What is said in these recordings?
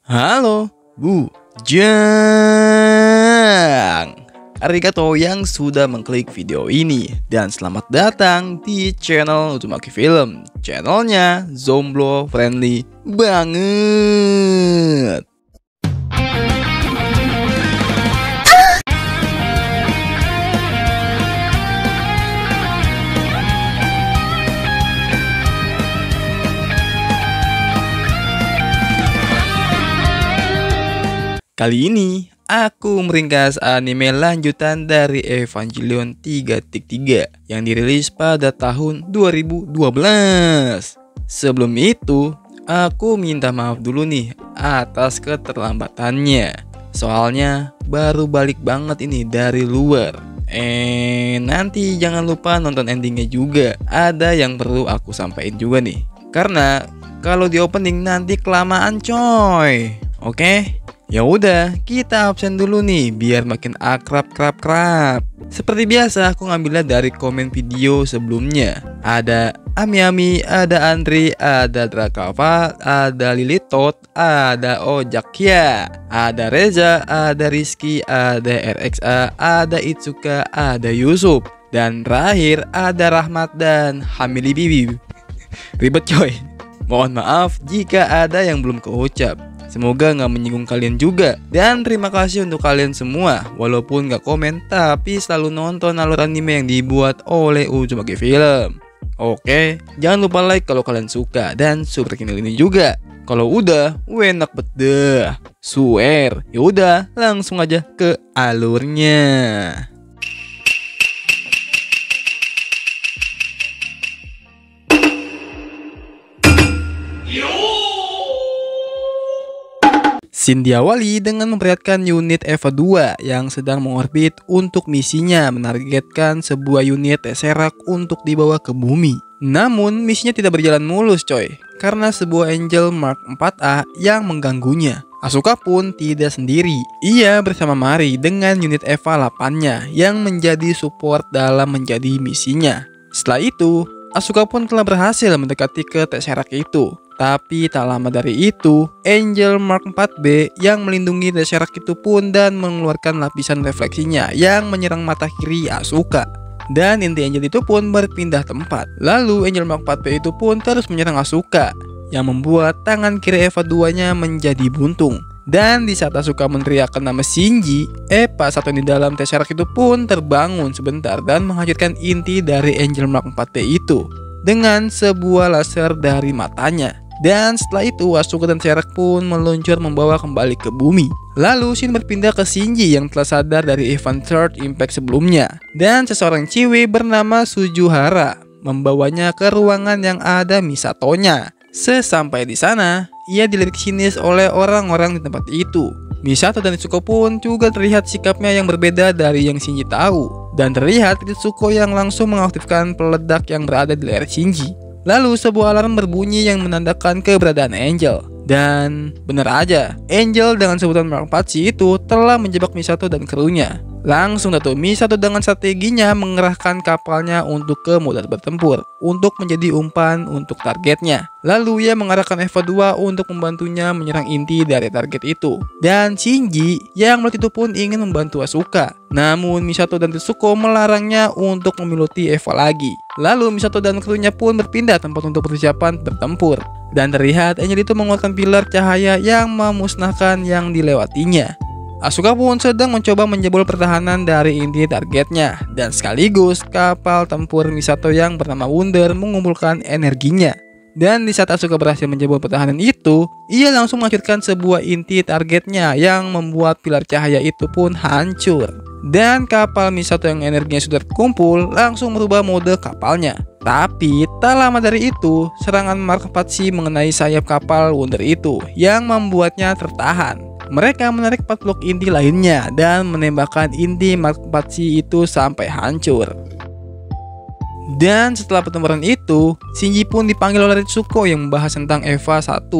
Halo, Bujang. Arigato yang sudah mengklik video ini. Dan selamat datang di channel Uzumaki Film. Channelnya Zomblo friendly banget. Kali ini aku meringkas anime lanjutan dari Evangelion 3.3 yang dirilis pada tahun 2012. Sebelum itu, aku minta maaf dulu nih atas keterlambatannya. Soalnya baru balik banget ini dari luar. Nanti jangan lupa nonton endingnya juga. Ada yang perlu aku sampaikan juga nih. Karena kalau di opening nanti kelamaan coy. Oke? Ya udah, kita absen dulu nih biar makin akrab. Seperti biasa aku ngambilnya dari komen video sebelumnya. Ada Ami, ada Andri, ada Drakava, ada Lilitot, ada Ojakya, ada Reza, ada Rizky, ada RXA, ada Itsuka, ada Yusuf, dan terakhir ada Rahmat dan Hamili Bibi. Ribet coy. Mohon maaf jika ada yang belum keucap. Semoga nggak menyinggung kalian juga. Dan terima kasih untuk kalian semua. Walaupun nggak komen, tapi selalu nonton alur anime yang dibuat oleh Uzumaki Film. Oke, jangan lupa like kalau kalian suka. Dan subscribe channel ini juga. Kalau udah, enak bedah. Swear. Yaudah, langsung aja ke alurnya. Scene diawali dengan memperlihatkan unit EVA 2 yang sedang mengorbit untuk misinya menargetkan sebuah unit Tesseract untuk dibawa ke bumi. Namun misinya tidak berjalan mulus coy, karena sebuah Angel Mark 4A yang mengganggunya. Asuka pun tidak sendiri, ia bersama Mari dengan unit EVA 8-nya yang menjadi support dalam menjadi misinya. Setelah itu, Asuka pun telah berhasil mendekati ke Tesseract itu. Tapi tak lama dari itu, Angel Mark 4B yang melindungi Tesseract itu pun dan mengeluarkan lapisan refleksinya yang menyerang mata kiri Asuka. Dan inti Angel itu pun berpindah tempat. Lalu Angel Mark 4B itu pun terus menyerang Asuka, yang membuat tangan kiri EVA 2-nya menjadi buntung. Dan di saat Asuka meneriakkan nama Shinji, EVA 1 di dalam Tesseract itu pun terbangun sebentar dan menghancurkan inti dari Angel Mark 4B itu dengan sebuah laser dari matanya. Dan setelah itu Asuka dan Tesseract pun meluncur membawa kembali ke bumi. Lalu scene berpindah ke Shinji yang telah sadar dari event Third Impact sebelumnya. Dan seseorang cewek bernama Sujuhara membawanya ke ruangan yang ada Misatonya. Sesampai di sana, ia dilirik sinis oleh orang-orang di tempat itu. Misato dan Itsuko pun juga terlihat sikapnya yang berbeda dari yang Shinji tahu. Dan terlihat Itsuko yang langsung mengaktifkan peledak yang berada di leher Shinji. Lalu sebuah alarm berbunyi yang menandakan keberadaan Angel. Dan benar aja, Angel dengan sebutan Mark 4C itu telah menjebak Misato dan krunya. Langsung Dato Misato dengan strateginya mengerahkan kapalnya untuk ke modal bertempur untuk menjadi umpan untuk targetnya. Lalu ia mengarahkan EVA 2 untuk membantunya menyerang inti dari target itu. Dan Shinji yang melihat itu pun ingin membantu Asuka. Namun Misato dan Tetsuko melarangnya untuk memiloti EVA lagi. Lalu Misato dan krunya pun berpindah tempat untuk persiapan bertempur. Dan terlihat Angel itu mengeluarkan pilar cahaya yang memusnahkan yang dilewatinya. Asuka pun sedang mencoba menjebol pertahanan dari inti targetnya. Dan sekaligus kapal tempur Misato yang bernama Wunder mengumpulkan energinya. Dan di saat Asuka berhasil menjebol pertahanan itu, ia langsung menghancurkan sebuah inti targetnya yang membuat pilar cahaya itu pun hancur. Dan kapal Misato yang energinya sudah terkumpul langsung merubah mode kapalnya. Tapi tak lama dari itu, serangan Mark 4C mengenai sayap kapal Wunder itu yang membuatnya tertahan. Mereka menarik 4 blok inti lainnya dan menembakkan inti Mark 4C itu sampai hancur. Dan setelah pertempuran itu, Shinji pun dipanggil oleh Ritsuko yang membahas tentang EVA 1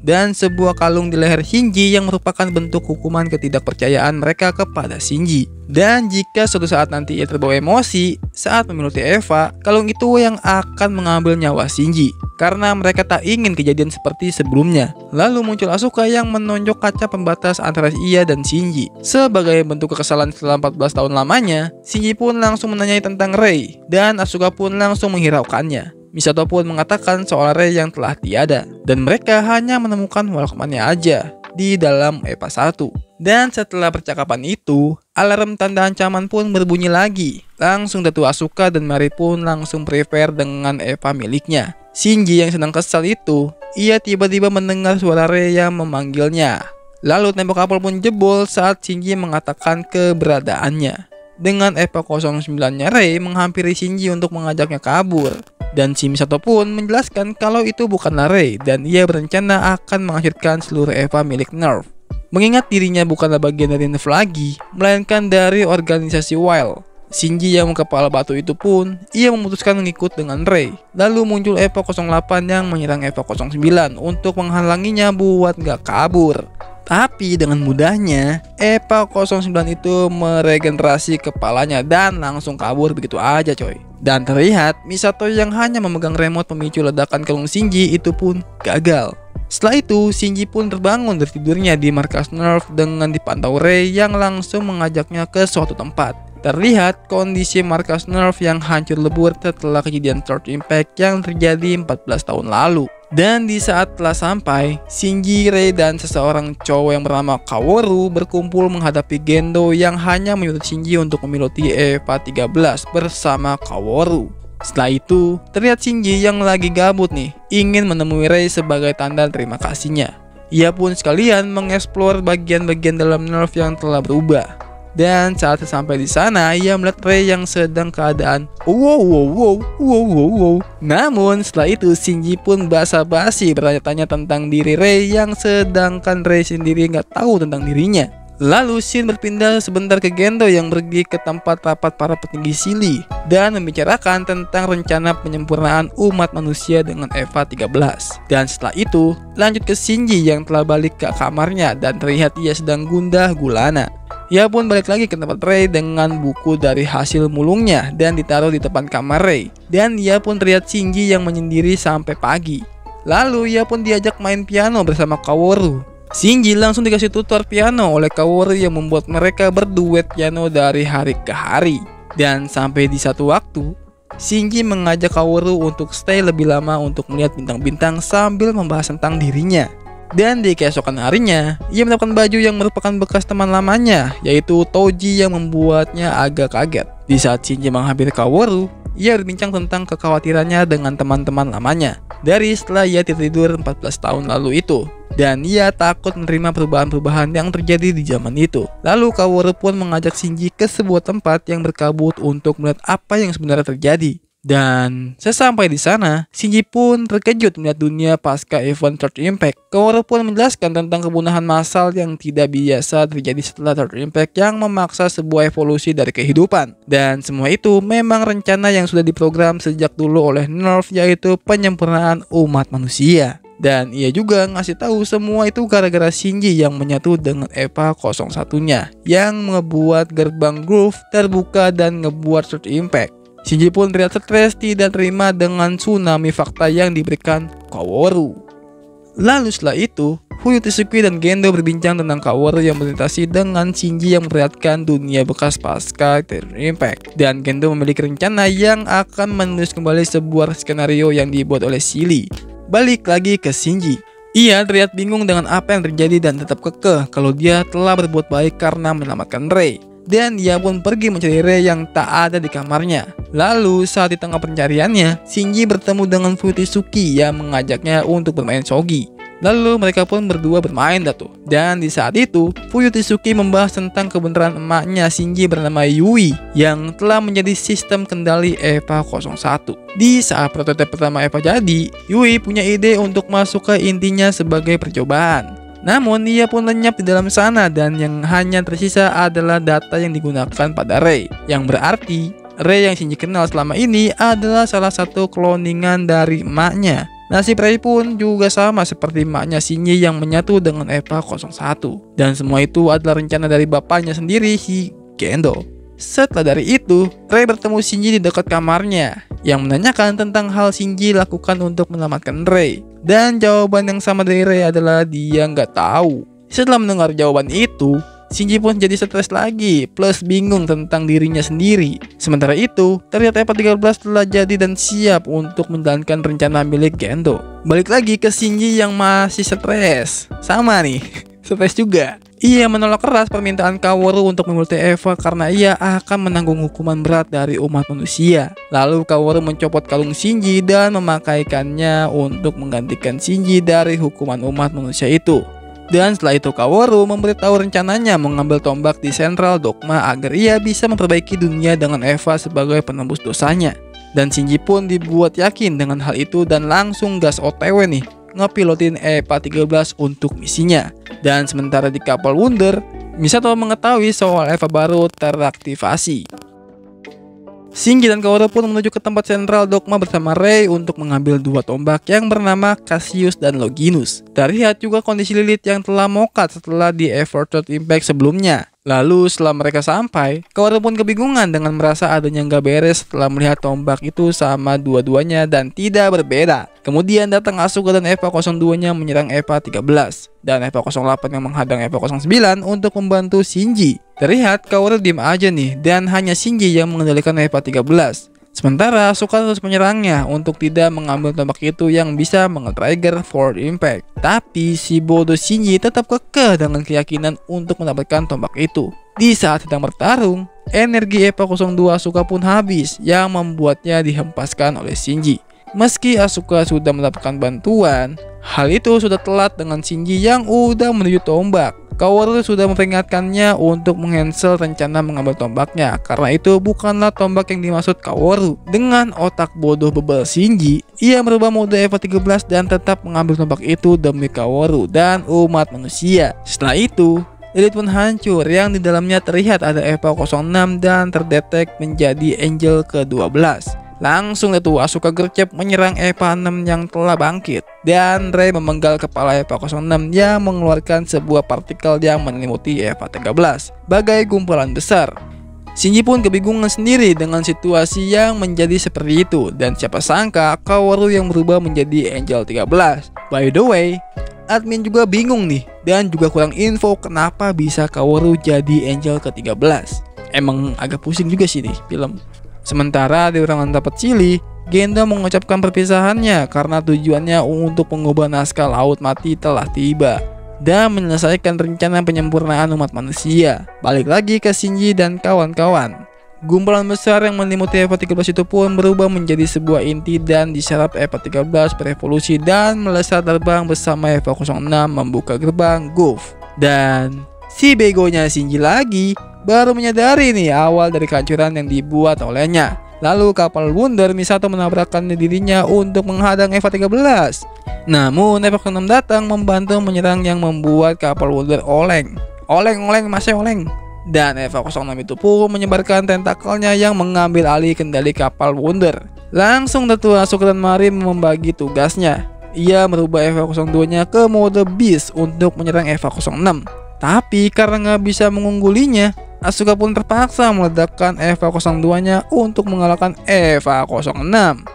dan sebuah kalung di leher Shinji yang merupakan bentuk hukuman ketidakpercayaan mereka kepada Shinji. Dan jika suatu saat nanti ia terbawa emosi saat memiliki EVA, kalung itu yang akan mengambil nyawa Shinji. karena mereka tak ingin kejadian seperti sebelumnya. Lalu muncul Asuka yang menonjok kaca pembatas antara ia dan Shinji. Sebagai bentuk kekesalan setelah 14 tahun lamanya, Shinji pun langsung menanyai tentang Rei, dan Asuka pun langsung menghiraukannya. Misato pun mengatakan soal Rei yang telah tiada, dan mereka hanya menemukan walkman-nya aja di dalam EVA 1. Dan setelah percakapan itu, alarm tanda ancaman pun berbunyi lagi. Langsung Datu Asuka dan Mary pun langsung prepare dengan EVA miliknya. Shinji yang sedang kesal itu, ia tiba-tiba mendengar suara Rei yang memanggilnya. Lalu tembok kapal pun jebol saat Shinji mengatakan keberadaannya. Dengan EVA 09-nya Rei menghampiri Shinji untuk mengajaknya kabur. Dan si Misato pun menjelaskan kalau itu bukanlah Rei dan ia berencana akan mengakhirkan seluruh EVA milik Nerve. Mengingat dirinya bukanlah bagian dari Nerve lagi, melainkan dari organisasi Wild. Shinji yang kepala batu itu pun, ia memutuskan mengikut dengan Rei. Lalu muncul EVA 08 yang menyerang EVA 09 untuk menghalanginya buat gak kabur. Tapi dengan mudahnya, EVA 09 itu meregenerasi kepalanya dan langsung kabur begitu aja coy. Dan terlihat Misato yang hanya memegang remote pemicu ledakan kalung Shinji itu pun gagal. Setelah itu, Shinji pun terbangun dari tidurnya di markas Nerve dengan dipantau Rei yang langsung mengajaknya ke suatu tempat. Terlihat kondisi markas Nerve yang hancur lebur setelah kejadian Third Impact yang terjadi 14 tahun lalu. Dan di saat telah sampai, Shinji, Rei, dan seseorang cowok yang bernama Kaworu berkumpul menghadapi Gendo yang hanya menyuruh Shinji untuk memiloti EVA 13 bersama Kaworu. Setelah itu, terlihat Shinji yang lagi gabut nih, ingin menemui Rei sebagai tanda terima kasihnya. Ia pun sekalian mengeksplor bagian-bagian dalam Nerve yang telah berubah. Dan saat sampai di sana, ia melihat Rei yang sedang keadaan wow. Namun setelah itu Shinji pun basa-basi bertanya-tanya tentang diri Rei yang sedangkan Rei sendiri nggak tahu tentang dirinya. Lalu scene berpindah sebentar ke Gendo yang pergi ke tempat rapat para petinggi Sili dan membicarakan tentang rencana penyempurnaan umat manusia dengan EVA 13. Dan setelah itu lanjut ke Shinji yang telah balik ke kamarnya dan terlihat ia sedang gundah gulana. Ia pun balik lagi ke tempat Rei dengan buku dari hasil mulungnya dan ditaruh di depan kamar Rei. Dan ia pun terlihat Shinji yang menyendiri sampai pagi. Lalu ia pun diajak main piano bersama Kaworu. Shinji langsung dikasih tutor piano oleh Kaworu yang membuat mereka berduet piano dari hari ke hari. Dan sampai di satu waktu, Shinji mengajak Kaworu untuk stay lebih lama untuk melihat bintang-bintang sambil membahas tentang dirinya. Dan di keesokan harinya, ia mendapatkan baju yang merupakan bekas teman lamanya, yaitu Toji yang membuatnya agak kaget. Di saat Shinji menghampiri Kaworu, ia berbincang tentang kekhawatirannya dengan teman-teman lamanya dari setelah ia tidur 14 tahun lalu itu. Dan ia takut menerima perubahan-perubahan yang terjadi di zaman itu. Lalu Kaworu pun mengajak Shinji ke sebuah tempat yang berkabut untuk melihat apa yang sebenarnya terjadi. Dan sesampai di sana, Shinji pun terkejut melihat dunia pasca event Third Impact. Kaworu pun menjelaskan tentang kepunahan massal yang tidak biasa terjadi setelah Third Impact yang memaksa sebuah evolusi dari kehidupan. Dan semua itu memang rencana yang sudah diprogram sejak dulu oleh Nerve, yaitu penyempurnaan umat manusia. Dan ia juga ngasih tahu semua itu gara-gara Shinji yang menyatu dengan EVA 01-nya yang ngebuat gerbang Groove terbuka dan ngebuat Third Impact. Shinji pun terlihat stres tidak terima dengan tsunami fakta yang diberikan Kaworu. Lalu setelah itu, Fuyuto Tsuki dan Gendo berbincang tentang Kaworu yang melintasi dengan Shinji yang memperlihatkan dunia bekas pasca Third Impact. Dan Gendo memiliki rencana yang akan menulis kembali sebuah skenario yang dibuat oleh Silly. Balik lagi ke Shinji. Ia terlihat bingung dengan apa yang terjadi dan tetap kekeh kalau dia telah berbuat baik karena menyelamatkan Rei. Dan ia pun pergi mencari Rei yang tak ada di kamarnya. Lalu saat di tengah pencariannya, Shinji bertemu dengan Fuyutsuki yang mengajaknya untuk bermain shogi. Lalu mereka pun berdua bermain tuh. Dan di saat itu, Fuyutsuki membahas tentang kebenaran emaknya Shinji bernama Yui yang telah menjadi sistem kendali EVA 01. Di saat prototipe pertama EVA jadi, Yui punya ide untuk masuk ke intinya sebagai percobaan. Namun ia pun lenyap di dalam sana dan yang hanya tersisa adalah data yang digunakan pada Rei. Yang berarti Rei yang Shinji kenal selama ini adalah salah satu kloningan dari emaknya. Nasib Rei pun juga sama seperti emaknya Shinji yang menyatu dengan EVA 01. Dan semua itu adalah rencana dari bapaknya sendiri, si Gendo. Setelah dari itu, Rei bertemu Shinji di dekat kamarnya yang menanyakan tentang hal Shinji lakukan untuk menyelamatkan Rei. Dan jawaban yang sama dari Rei adalah dia nggak tahu. Setelah mendengar jawaban itu, Shinji pun jadi stres lagi, plus bingung tentang dirinya sendiri. Sementara itu, terlihat EVA 13 telah jadi dan siap untuk menjalankan rencana milik Gendo. Balik lagi ke Shinji yang masih stres. Sama nih, stres juga. Ia menolak keras permintaan Kaworu untuk memulti EVA karena ia akan menanggung hukuman berat dari umat manusia. Lalu Kaworu mencopot kalung Shinji dan memakaikannya untuk menggantikan Shinji dari hukuman umat manusia itu. Dan setelah itu Kaworu memberitahu rencananya mengambil tombak di Central Dogma agar ia bisa memperbaiki dunia dengan EVA sebagai penembus dosanya. Dan Shinji pun dibuat yakin dengan hal itu dan langsung gas OTW nih, ngepilotin EVA 13 untuk misinya. Dan sementara di kapal Wunder, Misato mengetahui soal EVA baru teraktivasi. Shinji dan Kaworu pun menuju ke tempat Central Dogma bersama Rei untuk mengambil dua tombak yang bernama Cassius dan Longinus. Terlihat juga kondisi Lilith yang telah mokat setelah di Third Impact sebelumnya. Lalu setelah mereka sampai, Kaworu pun kebingungan dengan merasa adanya nggak beres setelah melihat tombak itu sama dua-duanya dan tidak berbeda. Kemudian datang Asuka dan EVA 02-nya menyerang EVA 13 dan EVA 08 yang menghadang EVA 09 untuk membantu Shinji. Terlihat Kaworu diem aja nih dan hanya Shinji yang mengendalikan EVA 13. Sementara Asuka terus menyerangnya untuk tidak mengambil tombak itu yang bisa nge-trigger Fourth Impact. Tapi si bodoh Shinji tetap kekeh dengan keyakinan untuk mendapatkan tombak itu. Di saat sedang bertarung, energi EVA 02 Asuka pun habis yang membuatnya dihempaskan oleh Shinji. Meski Asuka sudah mendapatkan bantuan, hal itu sudah telat dengan Shinji yang udah menuju tombak. Kaworu sudah memperingatkannya untuk mencancel rencana mengambil tombaknya karena itu bukanlah tombak yang dimaksud Kaworu. Dengan otak bodoh bebal Shinji, ia merubah mode EVA 13 dan tetap mengambil tombak itu demi Kaworu dan umat manusia. Setelah itu, Lilith pun hancur yang di dalamnya terlihat ada EVA 06 dan terdetek menjadi Angel ke-12. Langsung itu Asuka gercep menyerang EVA 6 yang telah bangkit dan Rei memenggal kepala EVA 06 yang mengeluarkan sebuah partikel yang menyelimuti EVA 13 bagai gumpalan besar. Shinji pun kebingungan sendiri dengan situasi yang menjadi seperti itu dan siapa sangka Kaworu yang berubah menjadi Angel 13. By the way, admin juga bingung nih dan juga kurang info kenapa bisa Kaworu jadi Angel ke-13. Emang agak pusing juga sih nih film. Sementara di ruangan rapat Chili, Gendo mengucapkan perpisahannya karena tujuannya untuk mengubah naskah Laut Mati telah tiba dan menyelesaikan rencana penyempurnaan umat manusia. Balik lagi ke Shinji dan kawan-kawan. Gumpalan besar yang menyelimuti EVA 13 itu pun berubah menjadi sebuah inti dan diserap EVA 13 berevolusi dan melesat terbang bersama EVA 06 membuka gerbang Gulf. Dan si begonya Shinji lagi baru menyadari nih awal dari kehancuran yang dibuat olehnya. Lalu kapal Wunder Misato menabrakkan dirinya untuk menghadang EVA 13. Namun EVA 6 datang membantu menyerang yang membuat kapal Wunder oleng. Oleng masih oleng. Dan EVA 06 itu pun menyebarkan tentakelnya yang mengambil alih kendali kapal Wunder. Langsung Tetua Asuka dan Marin membagi tugasnya. Ia merubah EVA 02-nya ke mode Beast untuk menyerang EVA 06. Tapi karena nggak bisa mengunggulinya, Asuka pun terpaksa meledakkan EVA 02-nya untuk mengalahkan EVA 06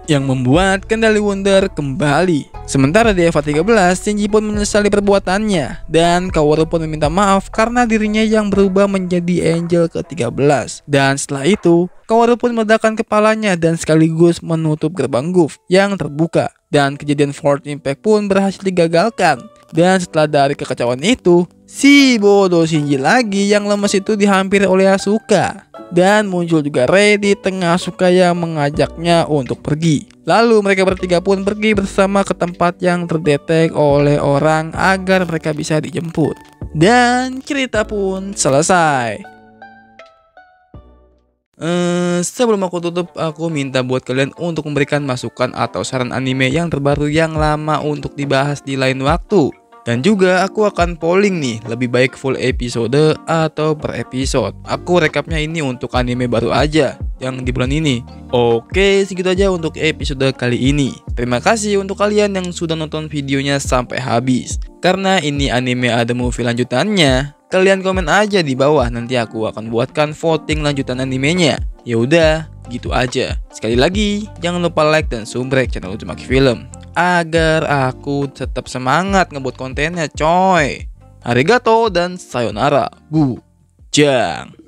yang membuat kendali Wunder kembali. Sementara di EVA 13, Shinji pun menyesali perbuatannya dan Kaworu pun meminta maaf karena dirinya yang berubah menjadi Angel ke-13. Dan setelah itu, Kaworu pun meledakkan kepalanya dan sekaligus menutup gerbang Gulf yang terbuka. Dan kejadian Fourth Impact pun berhasil digagalkan. Dan setelah dari kekacauan itu, si bodoh Shinji lagi yang lemes itu dihampiri oleh Asuka. Dan muncul juga Rei di tengah Asuka yang mengajaknya untuk pergi. Lalu mereka bertiga pun pergi bersama ke tempat yang terdetek oleh orang agar mereka bisa dijemput. Dan cerita pun selesai. Sebelum aku tutup, aku minta buat kalian untuk memberikan masukan atau saran anime yang terbaru yang lama untuk dibahas di lain waktu. Dan juga aku akan polling nih, lebih baik full episode atau per episode. Aku rekapnya ini untuk anime baru aja yang di bulan ini. Oke, segitu aja untuk episode kali ini. Terima kasih untuk kalian yang sudah nonton videonya sampai habis. Karena ini anime ada movie lanjutannya, kalian komen aja di bawah, nanti aku akan buatkan voting lanjutan animenya. Ya udah, gitu aja. Sekali lagi, jangan lupa like dan subrek channel Uzumaki Film agar aku tetap semangat ngebuat kontennya coy. Arigato dan sayonara, Bujang.